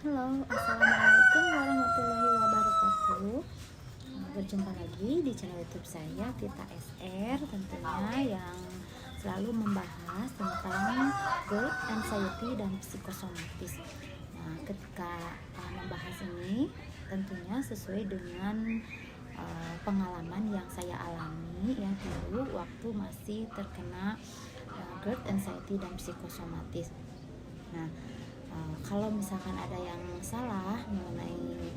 Halo, assalamualaikum warahmatullahi wabarakatuh. Berjumpa lagi di channel YouTube saya, Tita SR, tentunya yang selalu membahas tentang GERD, anxiety, dan psikosomatis. Nah, ketika membahas ini, tentunya sesuai dengan pengalaman yang saya alami ya dulu waktu masih terkena GERD, anxiety, dan psikosomatis. Nah, kalau misalkan ada yang salah mengenai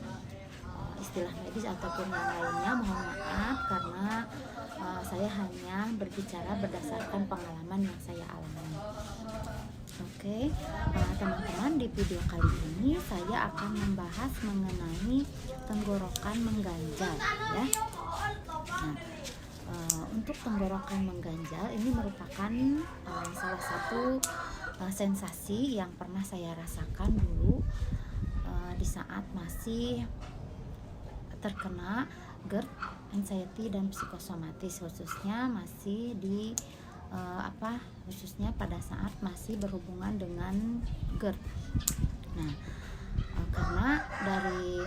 istilah medis ataupun yang lainnya, mohon maaf karena saya hanya berbicara berdasarkan pengalaman yang saya alami. Oke, teman-teman, di video kali ini saya akan membahas mengenai tenggorokan mengganjal ya. Nah, untuk tenggorokan mengganjal ini merupakan salah satu sensasi yang pernah saya rasakan dulu di saat masih terkena GERD, anxiety, dan psikosomatis, khususnya masih di khususnya pada saat masih berhubungan dengan GERD. Nah, karena dari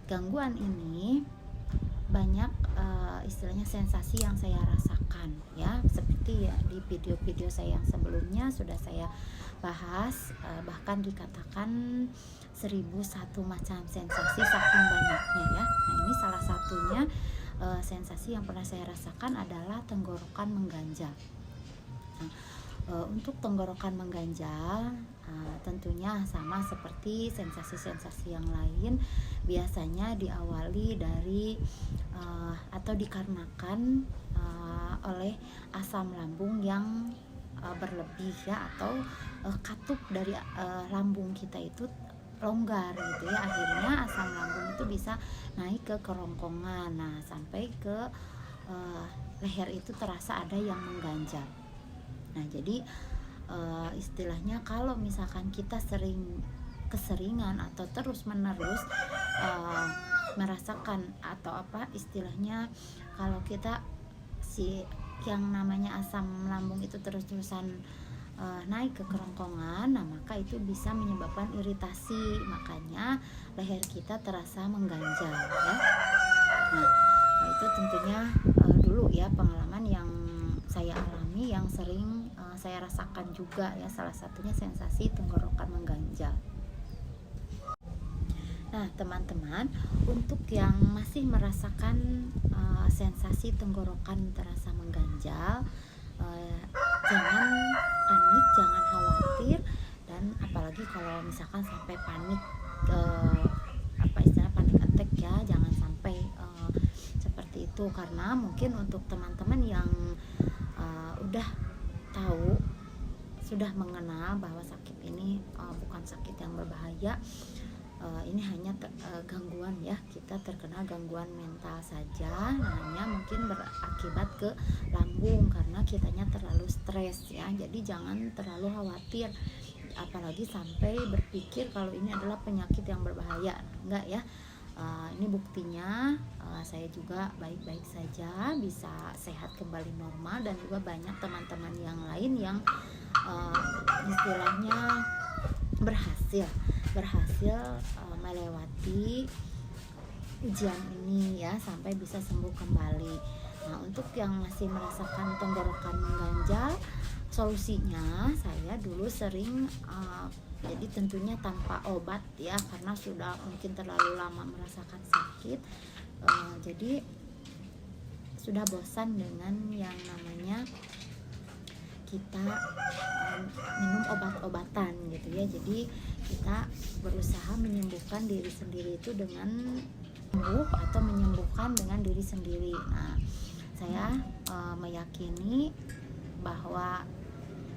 gangguan ini banyak istilahnya sensasi yang saya rasakan ya, seperti ya di video-video saya yang sebelumnya sudah saya bahas, bahkan dikatakan 1001 macam sensasi saking banyaknya ya. Nah, ini salah satunya sensasi yang pernah saya rasakan adalah tenggorokan mengganjal. Nah, untuk tenggorokan mengganjal tentunya sama seperti sensasi-sensasi yang lain, biasanya diawali dari atau dikarenakan oleh asam lambung yang berlebih ya, atau katup dari lambung kita itu longgar gitu ya, akhirnya asam lambung itu bisa naik ke kerongkongan, nah sampai ke leher itu terasa ada yang mengganjal. Nah, jadi istilahnya kalau misalkan kita keseringan atau terus menerus merasakan atau istilahnya kalau kita yang namanya asam lambung itu terus-terusan naik ke kerongkongan, nah maka itu bisa menyebabkan iritasi, makanya leher kita terasa mengganjal ya. Nah, itu tentunya dulu ya pengalaman yang saya alami, yang sering saya rasakan juga ya, salah satunya sensasi tenggorokan mengganjal. Nah, teman-teman, untuk yang masih merasakan sensasi tenggorokan terasa mengganjal, jangan panik, jangan khawatir, dan apalagi kalau misalkan sampai panik, istilah panik attack ya, jangan sampai seperti itu, karena mungkin untuk teman-teman yang udah tahu, sudah mengenal bahwa sakit ini bukan sakit yang berbahaya, ini hanya gangguan ya, kita terkena gangguan mental saja, hanya mungkin berakibat ke lambung karena kitanya terlalu stres ya, jadi jangan terlalu khawatir, apalagi sampai berpikir kalau ini adalah penyakit yang berbahaya, enggak ya. Ini buktinya saya juga baik-baik saja, bisa sehat kembali normal, dan juga banyak teman-teman yang lain yang istilahnya berhasil melewati ujian ini ya, sampai bisa sembuh kembali. Nah, untuk yang masih merasakan tenggorokan mengganjal, solusinya saya dulu sering jadi tentunya tanpa obat ya, karena sudah mungkin terlalu lama merasakan sakit, jadi sudah bosan dengan yang namanya kita minum obat-obatan gitu ya. Jadi kita berusaha menyembuhkan diri sendiri itu dengan sembuh atau menyembuhkan dengan diri sendiri. Nah, saya meyakini bahwa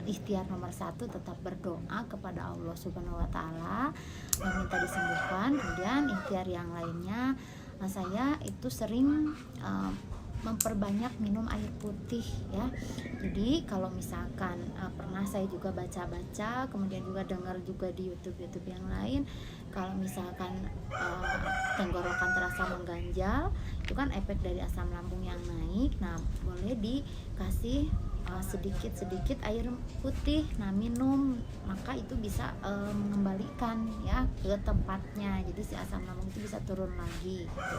ikhtiar nomor 1 tetap berdoa kepada Allah Subhanahu wa Ta'ala, meminta disembuhkan. Kemudian ikhtiar yang lainnya, saya itu sering memperbanyak minum air putih ya. Jadi kalau misalkan pernah saya juga baca-baca, kemudian juga dengar juga di YouTube yang lain, kalau misalkan tenggorokan terasa mengganjal, itu kan efek dari asam lambung yang naik. Nah, boleh dikasih sedikit-sedikit air putih. Nah, minum, maka itu bisa mengembalikan ya ke tempatnya. Jadi si asam lambung itu bisa turun lagi gitu.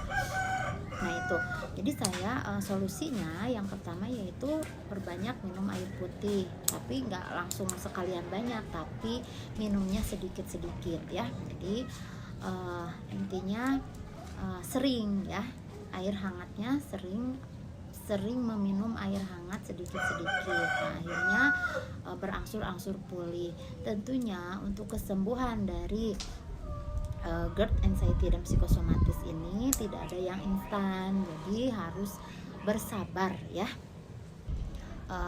Nah itu, jadi saya solusinya yang pertama yaitu perbanyak minum air putih, tapi nggak langsung sekalian banyak, tapi minumnya sedikit-sedikit ya. Jadi intinya sering ya, air hangatnya sering meminum air hangat sedikit-sedikit. Nah, akhirnya berangsur-angsur pulih. Tentunya untuk kesembuhan dari GERD, anxiety dan psikosomatis ini tidak ada yang instan, jadi harus bersabar ya.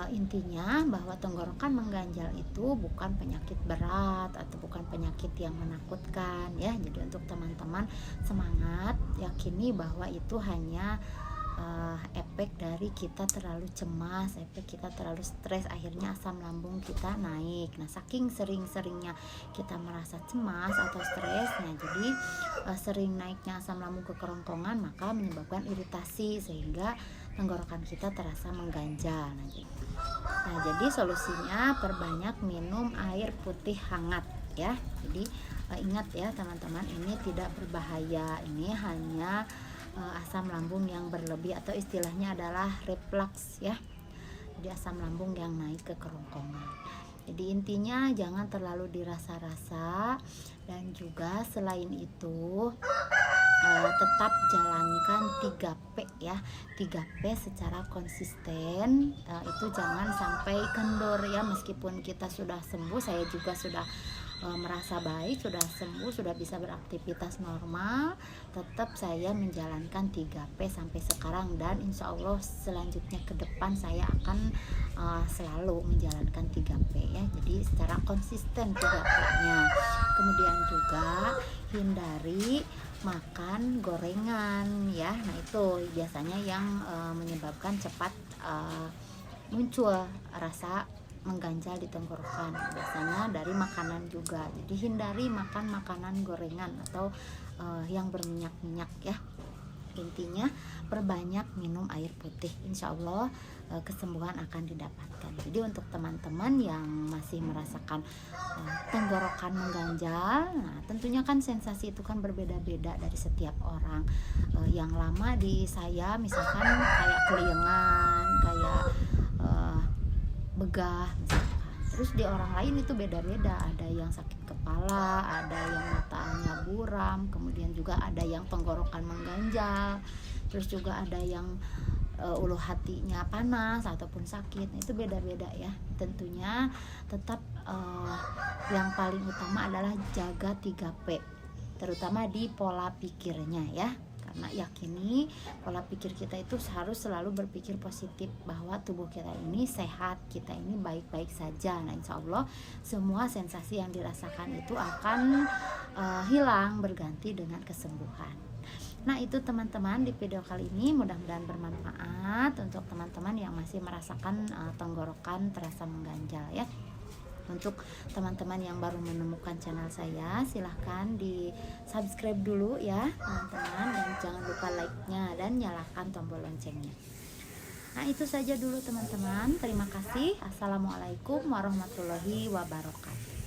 Intinya bahwa tenggorokan mengganjal itu bukan penyakit berat atau bukan penyakit yang menakutkan ya. Jadi untuk teman-teman semangat, yakini bahwa itu hanya efek dari kita terlalu cemas, efek kita terlalu stres, akhirnya asam lambung kita naik. Nah, saking sering-seringnya kita merasa cemas atau stres, nah jadi sering naiknya asam lambung ke kerongkongan, maka menyebabkan iritasi sehingga tenggorokan kita terasa mengganjal. Nah, jadi solusinya perbanyak minum air putih hangat ya. Jadi ingat ya teman-teman, ini tidak berbahaya, ini hanya asam lambung yang berlebih atau istilahnya adalah reflux ya. Jadi asam lambung yang naik ke kerongkongan. Jadi intinya jangan terlalu dirasa-rasa, dan juga selain itu tetap jalankan 3P ya. 3P secara konsisten, itu jangan sampai kendor ya. Meskipun kita sudah sembuh, saya juga sudah merasa baik, sudah sembuh, sudah bisa beraktivitas normal, tetap saya menjalankan 3P sampai sekarang, dan insya Allah selanjutnya ke depan saya akan selalu menjalankan 3P ya. Jadi secara konsisten 3P-nya. Kemudian juga hindari makan gorengan ya. Nah itu biasanya yang menyebabkan cepat muncul rasa mengganjal di tenggorokan, biasanya dari makanan juga. Jadi hindari makan makanan gorengan atau yang berminyak-minyak ya. Intinya perbanyak minum air putih, insya Allah kesembuhan akan didapatkan. Jadi untuk teman-teman yang masih merasakan tenggorokan mengganjal, nah tentunya kan sensasi itu kan berbeda-beda dari setiap orang. Yang lama di saya misalkan kayak keliengan, kayak begah misalkan. Terus di orang lain itu beda-beda, ada yang sakit kepala, ada yang matanya buram, kemudian juga ada yang tenggorokan mengganjal, terus juga ada yang ulu hatinya panas ataupun sakit. Nah, itu beda-beda ya. Tentunya tetap yang paling utama adalah jaga 3P, terutama di pola pikirnya ya. Karena yakini pola pikir kita itu harus selalu berpikir positif, bahwa tubuh kita ini sehat, kita ini baik-baik saja. Nah insya Allah semua sensasi yang dirasakan itu akan hilang berganti dengan kesembuhan. Nah itu teman-teman di video kali ini, mudah-mudahan bermanfaat untuk teman-teman yang masih merasakan tenggorokan terasa mengganjal ya. Untuk teman-teman yang baru menemukan channel saya, silahkan di subscribe dulu ya teman-teman, dan jangan lupa like-nya dan nyalakan tombol loncengnya. Nah itu saja dulu teman-teman, terima kasih. Assalamualaikum warahmatullahi wabarakatuh.